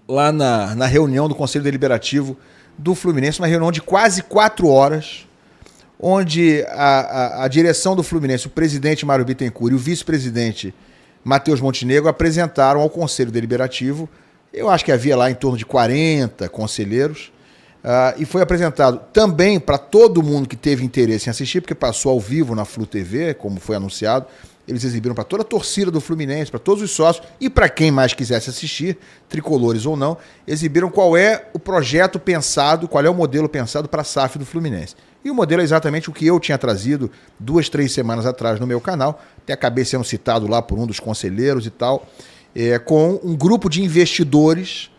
lá na reunião do Conselho Deliberativo do Fluminense, uma reunião de quase 4 horas, onde a direção do Fluminense, o presidente Mário Bittencourt e o vice-presidente Matheus Montenegro apresentaram ao Conselho Deliberativo, eu acho que havia lá em torno de 40 conselheiros, e foi apresentado também para todo mundo que teve interesse em assistir, porque passou ao vivo na Flu TV, como foi anunciado. Eles exibiram para toda a torcida do Fluminense, para todos os sócios e para quem mais quisesse assistir, tricolores ou não, exibiram qual é o projeto pensado, qual é o modelo pensado para a SAF do Fluminense. E o modelo é exatamente o que eu tinha trazido 2, 3 semanas atrás no meu canal, até acabei sendo citado lá por um dos conselheiros e tal, com um grupo de investidores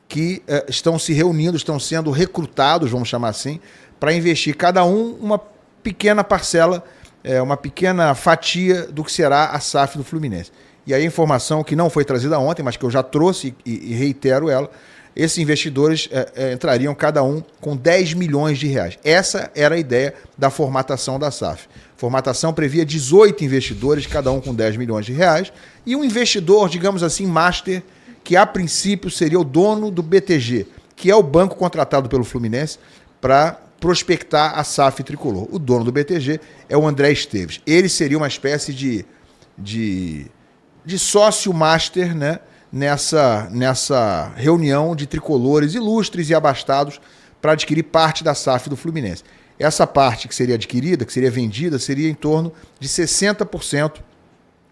que estão se reunindo, estão sendo recrutados, vamos chamar assim, para investir cada um uma pequena parcela, uma pequena fatia do que será a SAF do Fluminense. E aí a informação que não foi trazida ontem, mas que eu já trouxe e reitero ela, esses investidores entrariam cada um com 10 milhões de reais. Essa era a ideia da formatação da SAF. A formatação previa 18 investidores, cada um com 10 milhões de reais, e um investidor, digamos assim, master, que a princípio seria o dono do BTG, que é o banco contratado pelo Fluminense para prospectar a SAF tricolor. O dono do BTG é o André Esteves. Ele seria uma espécie de sócio master, né, nessa reunião de tricolores ilustres e abastados para adquirir parte da SAF do Fluminense. Essa parte que seria adquirida, que seria vendida, seria em torno de 60%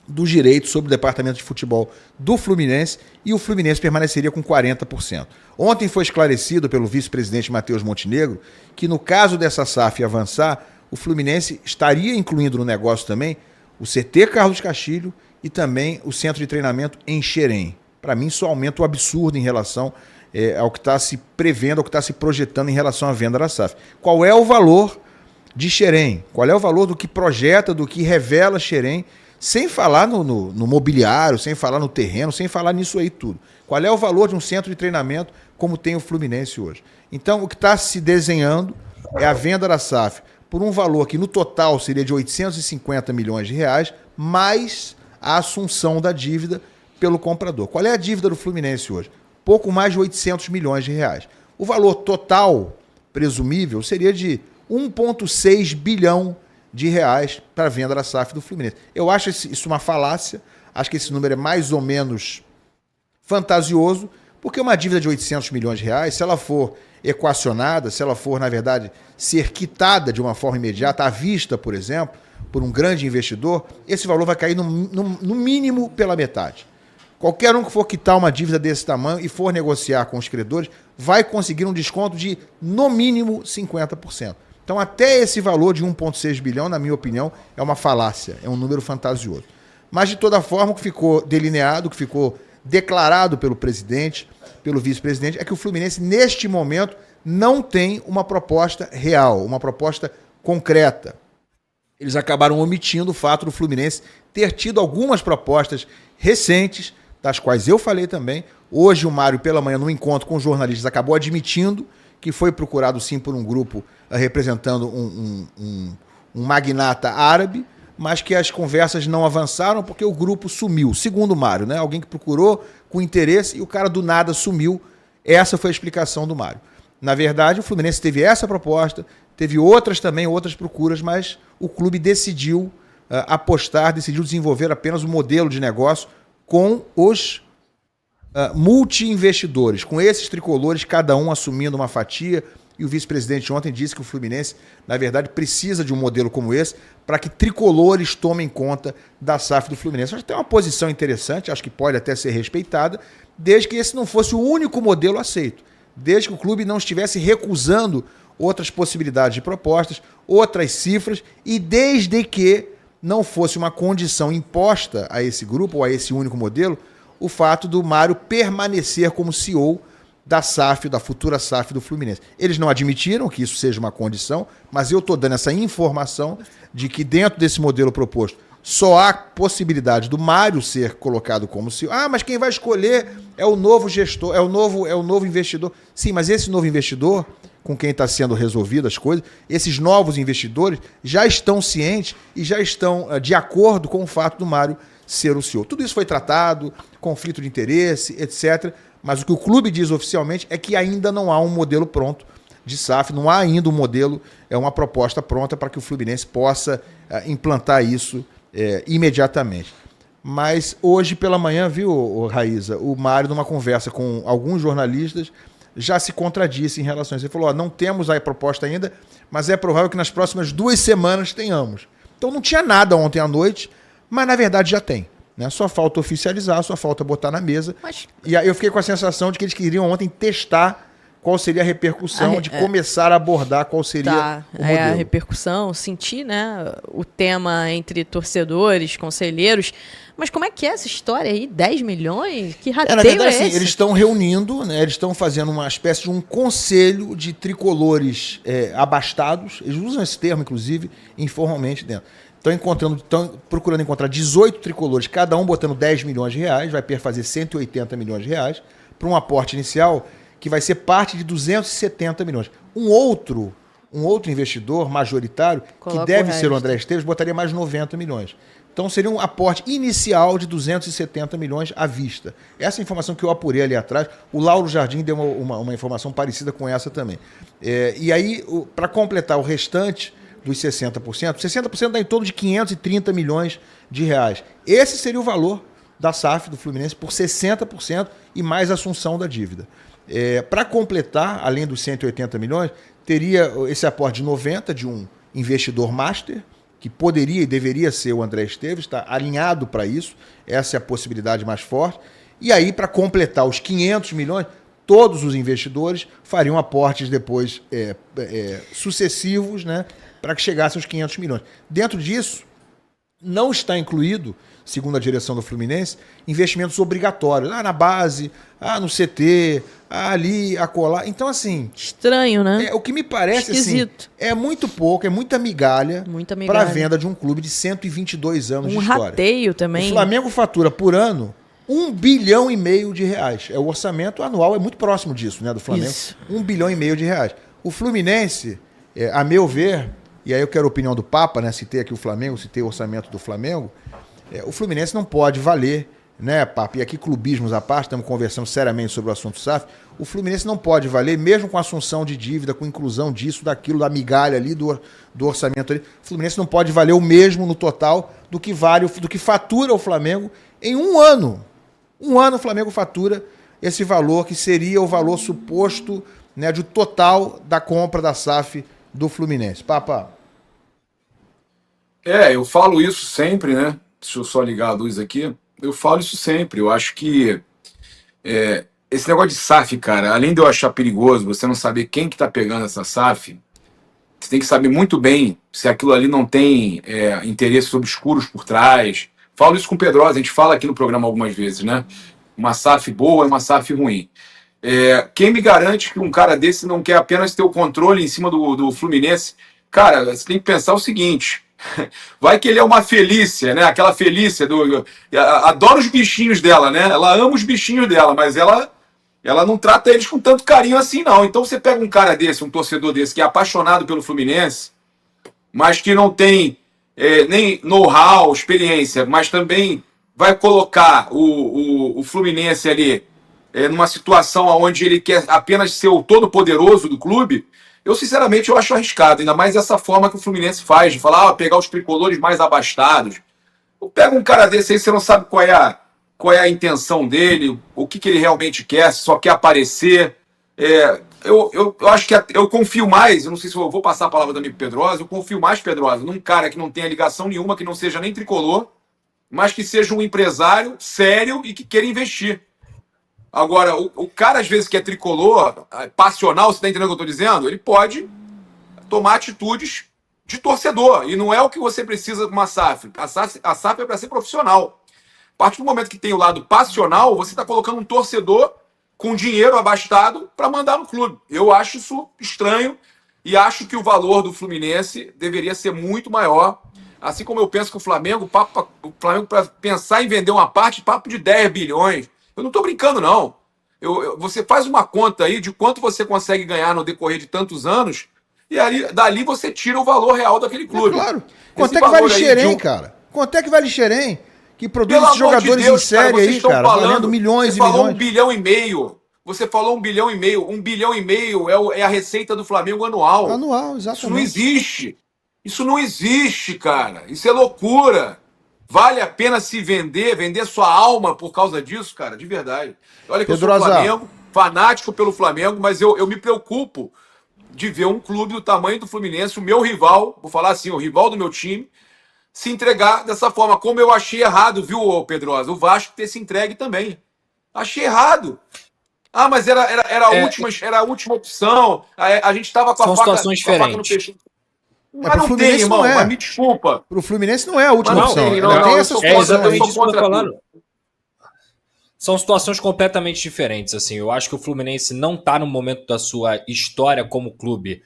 dos direitos sobre o departamento de futebol do Fluminense, e o Fluminense permaneceria com 40%. Ontem foi esclarecido pelo vice-presidente Matheus Montenegro que, no caso dessa SAF avançar, o Fluminense estaria incluindo no negócio também o CT Carlos Castilho e também o centro de treinamento em Xerém. Para mim, isso aumenta o absurdo em relação ao que está se prevendo, ao que está se projetando em relação à venda da SAF. Qual é o valor de Xerém? Qual é o valor do que projeta, do que revela Xerém? Sem falar no mobiliário, sem falar no terreno, sem falar nisso aí tudo. Qual é o valor de um centro de treinamento como tem o Fluminense hoje? Então, o que está se desenhando é a venda da SAF por um valor que no total seria de 850 milhões de reais, mais a assunção da dívida pelo comprador. Qual é a dívida do Fluminense hoje? Pouco mais de 800 milhões de reais. O valor total presumível seria de 1,6 bilhão de reais para a venda da SAF do Fluminense. Eu acho isso uma falácia, acho que esse número é mais ou menos fantasioso, porque uma dívida de 800 milhões de reais, se ela for equacionada, se ela for, na verdade, ser quitada de uma forma imediata, à vista, por exemplo, por um grande investidor, esse valor vai cair no mínimo pela metade. Qualquer um que for quitar uma dívida desse tamanho e for negociar com os credores, vai conseguir um desconto de, no mínimo, 50%. Então, até esse valor de 1,6 bilhão, na minha opinião, é uma falácia, é um número fantasioso. Mas, de toda forma, o que ficou delineado, o que ficou declarado pelo presidente, pelo vice-presidente, é que o Fluminense, neste momento, não tem uma proposta real, uma proposta concreta. Eles acabaram omitindo o fato do Fluminense ter tido algumas propostas recentes, das quais eu falei também. Hoje, o Mário, pela manhã, num encontro com jornalistas, acabou admitindo que foi procurado, sim, por um grupo representando um magnata árabe, mas que as conversas não avançaram porque o grupo sumiu. Segundo o Mário, né? Alguém que procurou com interesse e o cara do nada sumiu. Essa foi a explicação do Mário. Na verdade, o Fluminense teve essa proposta, teve outras também, outras procuras, mas o clube decidiu apostar, decidiu desenvolver apenas um modelo de negócio com os multi-investidores, com esses tricolores, cada um assumindo uma fatia. E o vice-presidente ontem disse que o Fluminense, na verdade, precisa de um modelo como esse para que tricolores tomem conta da SAF do Fluminense. Acho que tem uma posição interessante, acho que pode até ser respeitada, desde que esse não fosse o único modelo aceito. Desde que o clube não estivesse recusando outras possibilidades de propostas, outras cifras, e desde que não fosse uma condição imposta a esse grupo ou a esse único modelo, o fato do Mário permanecer como CEO da SAF, da futura SAF do Fluminense. Eles não admitiram que isso seja uma condição, mas eu estou dando essa informação de que dentro desse modelo proposto só há possibilidade do Mário ser colocado como CEO. Ah, mas quem vai escolher é o novo gestor, é o novo investidor. Sim, mas esse novo investidor, com quem está sendo resolvido as coisas, esses novos investidores já estão cientes e já estão de acordo com o fato do Mário ser o CEO. Tudo isso foi tratado, conflito de interesse, etc., Mas o que o clube diz oficialmente é que ainda não há um modelo pronto de SAF, não há ainda um modelo, uma proposta pronta para que o Fluminense possa implantar isso imediatamente. Mas hoje pela manhã, viu, Raíza, o Mário, numa conversa com alguns jornalistas, já se contradisse em relação a isso. Ele falou, não temos a proposta ainda, mas é provável que nas próximas 2 semanas tenhamos. Então não tinha nada ontem à noite, mas na verdade já tem. Né? Só falta oficializar, só falta botar na mesa. E aí eu fiquei com a sensação de que eles queriam ontem testar qual seria a repercussão de começar a abordar qual seria o modelo. A repercussão, sentir, né, o tema entre torcedores, conselheiros. Mas como é que é essa história aí? 10 milhões? Que rateio na verdade, esse? Assim, eles estão reunindo, né, eles estão fazendo uma espécie de um conselho de tricolores abastados. Eles usam esse termo, inclusive, informalmente dentro. Estão procurando encontrar 18 tricolores, cada um botando 10 milhões de reais, vai perfazer 180 milhões de reais, para um aporte inicial que vai ser parte de 270 milhões. Um outro investidor majoritário, que deve ser o André Esteves, botaria mais 90 milhões. Então seria um aporte inicial de 270 milhões à vista. Essa informação que eu apurei ali atrás, o Lauro Jardim deu uma informação parecida com essa também. E aí, para completar o restante dos 60% dá em torno de 530 milhões de reais. Esse seria o valor da SAF do Fluminense por 60% e mais assunção da dívida. Para completar, além dos 180 milhões, teria esse aporte de 90 de um investidor master, que poderia e deveria ser o André Esteves, está alinhado para isso, essa é a possibilidade mais forte. E aí, para completar os 500 milhões, todos os investidores fariam aportes depois sucessivos, né, para que chegasse aos 500 milhões. Dentro disso, não está incluído, segundo a direção do Fluminense, investimentos obrigatórios. Na base, no CT, ali, acolá. Então, assim... Estranho, né? O que me parece, esquisito. Assim, é muito pouco, é muita migalha para a venda de um clube de 122 anos de história. Rateio também. O Flamengo fatura por ano 1,5 bilhão de reais. O orçamento anual é muito próximo disso, né, do Flamengo. Isso. 1,5 bilhão de reais. O Fluminense, a meu ver, e aí eu quero a opinião do Papa, né? Citei aqui o Flamengo, citei o orçamento do Flamengo. O Fluminense não pode valer, né, Papa? E aqui clubismos à parte, estamos conversando seriamente sobre o assunto SAF. O Fluminense não pode valer, mesmo com assunção de dívida, com inclusão disso, daquilo, da migalha ali, do orçamento ali. O Fluminense não pode valer o mesmo no total do que fatura o Flamengo em um ano. Um ano o Flamengo fatura esse valor, que seria o valor suposto, né, de total da compra da SAF do Fluminense. Papa. Eu falo isso sempre, né? Deixa eu só ligar a luz aqui. Eu falo isso sempre. Eu acho que esse negócio de SAF, cara, além de eu achar perigoso você não saber quem que tá pegando essa SAF, você tem que saber muito bem se aquilo ali não tem interesses obscuros por trás. Falo isso com o Pedrosa, a gente fala aqui no programa algumas vezes, né? Uma SAF boa e uma SAF ruim. Quem me garante que um cara desse não quer apenas ter o controle em cima do Fluminense? Cara, você tem que pensar o seguinte... Vai que ele é uma Felícia, né? Aquela Felícia adora os bichinhos dela, né? Ela ama os bichinhos dela, mas ela não trata eles com tanto carinho assim, não. Então você pega um cara desse, um torcedor desse, que é apaixonado pelo Fluminense, mas que não tem nem know-how, experiência, mas também vai colocar o Fluminense ali numa situação onde ele quer apenas ser o todo-poderoso do clube. Eu, sinceramente, eu acho arriscado, ainda mais essa forma que o Fluminense faz, de falar, pegar os tricolores mais abastados. Pega um cara desse aí, você não sabe qual é a intenção dele, o que ele realmente quer, se só quer aparecer. Eu acho que eu confio mais, eu não sei se eu vou passar a palavra do amigo Pedrosa, eu confio mais, Pedrosa, num cara que não tenha ligação nenhuma, que não seja nem tricolor, mas que seja um empresário sério e que queira investir. Agora, o cara, às vezes, que é tricolor, passional, você está entendendo o que eu estou dizendo? Ele pode tomar atitudes de torcedor. E não é o que você precisa de uma SAF. A SAF é para ser profissional. A partir do momento que tem o lado passional, você está colocando um torcedor com dinheiro abastado para mandar no clube. Eu acho isso estranho e acho que o valor do Fluminense deveria ser muito maior. Assim como eu penso que o Flamengo, para pensar em vender uma parte, papo de 10 bilhões. Eu não estou brincando, não. Você faz uma conta aí de quanto você consegue ganhar no decorrer de tantos anos e dali você tira o valor real daquele clube. Claro. Quanto é que vale Xerém, cara? Quanto é que vale Xerém? que produz Pelo esses amor de jogadores Deus, em série vocês aí, estão cara, valendo milhões você e falou milhões. 1 bilhão e meio. Você falou 1 bilhão e meio. 1 bilhão e meio é a receita do Flamengo anual. Anual, Isso não exatamente. existe. Isso não existe, cara. Isso é loucura. Vale a pena se vender sua alma por causa disso, cara, de verdade. Olha que eu sou Pedrosa, Flamengo, fanático pelo Flamengo, mas eu me preocupo de ver um clube do tamanho do Fluminense, o meu rival, vou falar assim, o rival do meu time, se entregar dessa forma. Como eu achei errado, viu, Pedrosa? O Vasco ter se entregue também. Achei errado. Ah, mas É, era a última opção. A gente estava são situações com a faca no diferentes. peixe. é Mas pro não tem, Fluminense não irmão. Mas é. me desculpa. Pro Fluminense não é a Mas última não opção. tem, Ainda tem essa É situação aí. exatamente isso que eu tô contra falando. tudo. São situações completamente diferentes. Assim, eu acho que o Fluminense não está no momento da sua história como clube,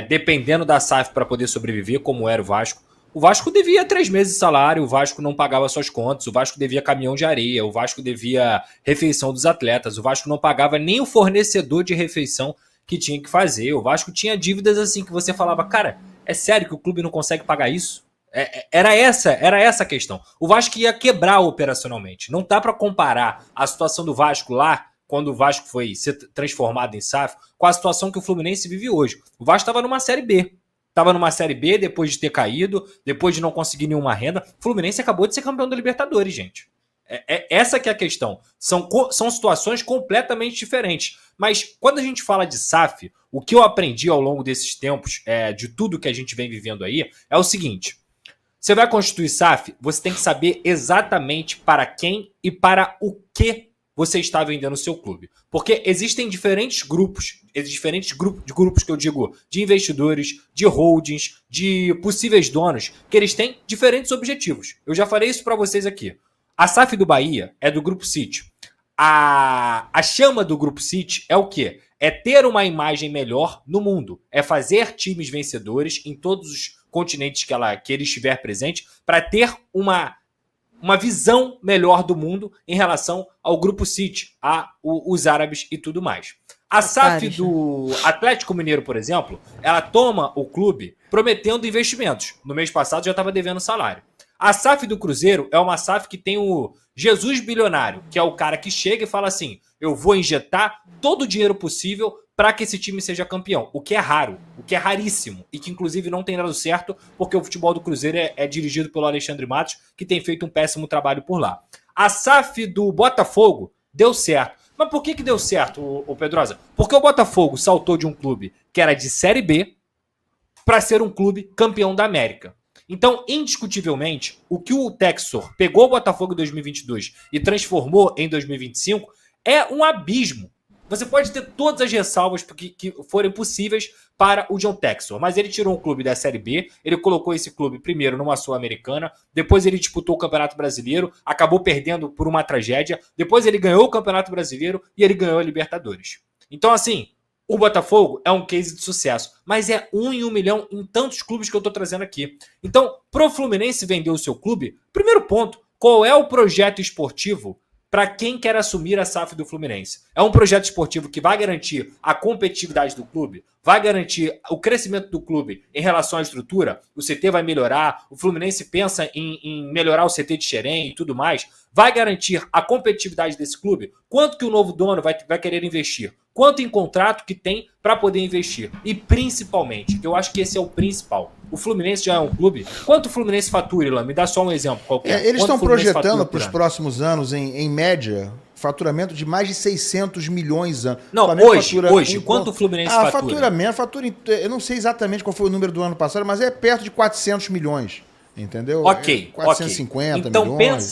dependendo da SAF para poder sobreviver, como era o Vasco. O Vasco devia 3 meses de salário, o Vasco não pagava suas contas, o Vasco devia caminhão de areia, o Vasco devia refeição dos atletas, o Vasco não pagava nem o fornecedor de refeição que tinha que fazer. O Vasco tinha dívidas assim que você falava, cara, é sério que o clube não consegue pagar isso? Era essa a questão. O Vasco ia quebrar operacionalmente. Não dá para comparar a situação do Vasco lá, quando o Vasco foi ser transformado em SAF, com a situação que o Fluminense vive hoje. O Vasco estava numa Série B. Estava numa Série B depois de ter caído, depois de não conseguir nenhuma renda. O Fluminense acabou de ser campeão da Libertadores, gente. Essa que é a questão. São situações completamente diferentes. Mas quando a gente fala de SAF, o que eu aprendi ao longo desses tempos, de tudo que a gente vem vivendo aí, é o seguinte. Você vai constituir SAF, você tem que saber exatamente para quem e para o que você está vendendo o seu clube. Porque existem diferentes grupos que eu digo, de investidores, de holdings, de possíveis donos, que eles têm diferentes objetivos. Eu já falei isso para vocês aqui. A SAF do Bahia é do Grupo City. A chama do Grupo City é o quê? É ter uma imagem melhor no mundo. É fazer times vencedores em todos os continentes que ele estiver presente, para ter uma visão melhor do mundo em relação ao Grupo City, os árabes e tudo mais. A SAF do Atlético Mineiro, por exemplo, ela toma o clube prometendo investimentos. No mês passado já estava devendo salário. A SAF do Cruzeiro é uma SAF que tem o Jesus bilionário, que é o cara que chega e fala assim, eu vou injetar todo o dinheiro possível para que esse time seja campeão, o que é raro, o que é raríssimo, e que inclusive não tem dado certo, porque o futebol do Cruzeiro é dirigido pelo Alexandre Matos, que tem feito um péssimo trabalho por lá. A SAF do Botafogo deu certo. Mas por que deu certo, o Pedrosa? Porque o Botafogo saltou de um clube que era de Série B para ser um clube campeão da América. Então, indiscutivelmente, o que o Textor pegou o Botafogo em 2022 e transformou em 2025 é um abismo. Você pode ter todas as ressalvas que forem possíveis para o John Textor, mas ele tirou um clube da Série B, ele colocou esse clube primeiro numa Sul-Americana, depois ele disputou o Campeonato Brasileiro, acabou perdendo por uma tragédia, depois ele ganhou o Campeonato Brasileiro e ele ganhou a Libertadores. Então, assim, o Botafogo é um case de sucesso, mas é 1 em 1 milhão em tantos clubes que eu estou trazendo aqui. Então, pro Fluminense vender o seu clube, primeiro ponto, qual é o projeto esportivo para quem quer assumir a SAF do Fluminense? É um projeto esportivo que vai garantir a competitividade do clube, vai garantir o crescimento do clube em relação à estrutura, o CT vai melhorar, o Fluminense pensa em melhorar o CT de Xerém e tudo mais, vai garantir a competitividade desse clube? Quanto que o novo dono vai querer investir? Quanto em contrato que tem para poder investir? E principalmente, eu acho que esse é o principal, o Fluminense já é um clube. Quanto o Fluminense fatura, Ilan? Me dá só um exemplo qualquer. Eles estão projetando para os ano? próximos anos, em média, faturamento de mais de 600 milhões ano. Não, hoje, quanto o Fluminense fatura? Fatura, eu não sei exatamente qual foi o número do ano passado, mas é perto de 400 milhões, entendeu? Ok, 450 então milhões.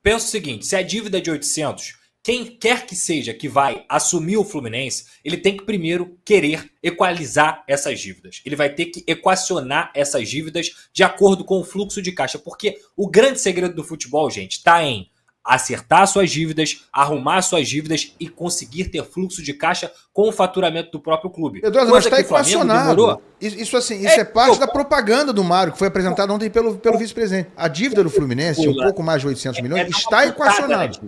Pensa o seguinte, se a dívida é de 800, quem quer que seja que vai assumir o Fluminense, ele tem que primeiro querer equalizar essas dívidas. Ele vai ter que equacionar essas dívidas de acordo com o fluxo de caixa, porque o grande segredo do futebol, gente, está em acertar suas dívidas, arrumar suas dívidas e conseguir ter fluxo de caixa com o faturamento do próprio clube. Pedrosa, mas está equacionado. Isso é parte da propaganda do Mário, que foi apresentada ontem pelo vice-presidente. A dívida do Fluminense, de um pouco mais de 800 milhões, está equacionada.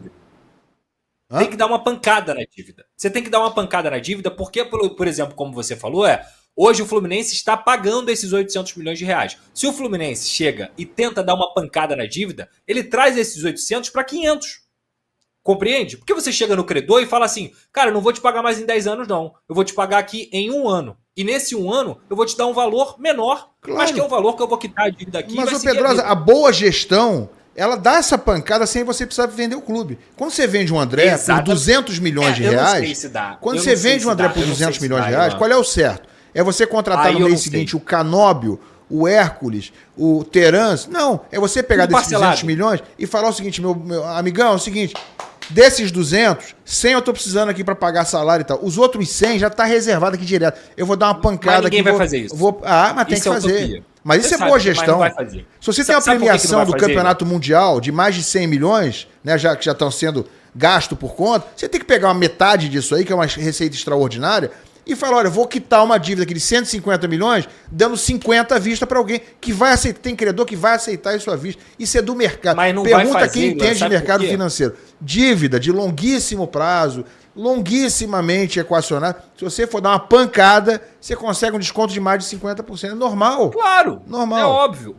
Tem que dar uma pancada na dívida. Você tem que dar uma pancada na dívida porque, por exemplo, como você falou, Hoje o Fluminense está pagando esses 800 milhões de reais. Se o Fluminense chega e tenta dar uma pancada na dívida, ele traz esses 800 para 500. Compreende? Porque você chega no credor e fala assim, cara, eu não vou te pagar mais em 10 anos não. Eu vou te pagar aqui em 1 ano. E nesse 1 ano eu vou te dar um valor menor, Claro. mas que é o valor que eu vou quitar a dívida aqui. Mas, vai ô seguir Pedrosa, vida. a boa gestão, ela dá essa pancada sem você precisar vender o clube. Quando você vende um André por Exatamente. 200 milhões de eu não sei reais, se dá. quando Eu você não sei vende se um André dá. por Eu não 200 sei se milhões dá, de reais, Ivan. qual é o certo? É você contratar Aí no eu mês não seguinte sei. o Canóbio, o Hércules, o Terans? Não, é você pegar Tudo desses 200 parcelado. milhões e falar o seguinte, meu amigão, é o seguinte, desses 200, 100 eu tô precisando aqui pra pagar salário e tal. Os outros 100 já tá reservado aqui direto. Eu vou dar uma pancada Mas ninguém aqui. vai fazer isso. Mas tem Isso que é fazer. utopia. Mas isso Você é sabe boa que mais gestão. não vai fazer. Se você tem uma Sabe por que que não premiação vai do fazer, Campeonato Mundial de mais de 100 milhões, né, que já estão sendo gasto por conta, você tem que pegar uma metade disso aí, que é uma receita extraordinária, e falar, olha, eu vou quitar uma dívida aqui de 150 milhões, dando 50 à vista para alguém que vai aceitar, tem credor que vai aceitar isso à vista. Isso é do mercado. Mas não vai Pergunta fazer, quem Ilan, entende de sabe por mercado quê? financeiro. Dívida de longuíssimo prazo, longuissimamente equacionada. Se você for dar uma pancada, você consegue um desconto de mais de 50%. É normal. Claro, Normal. é óbvio.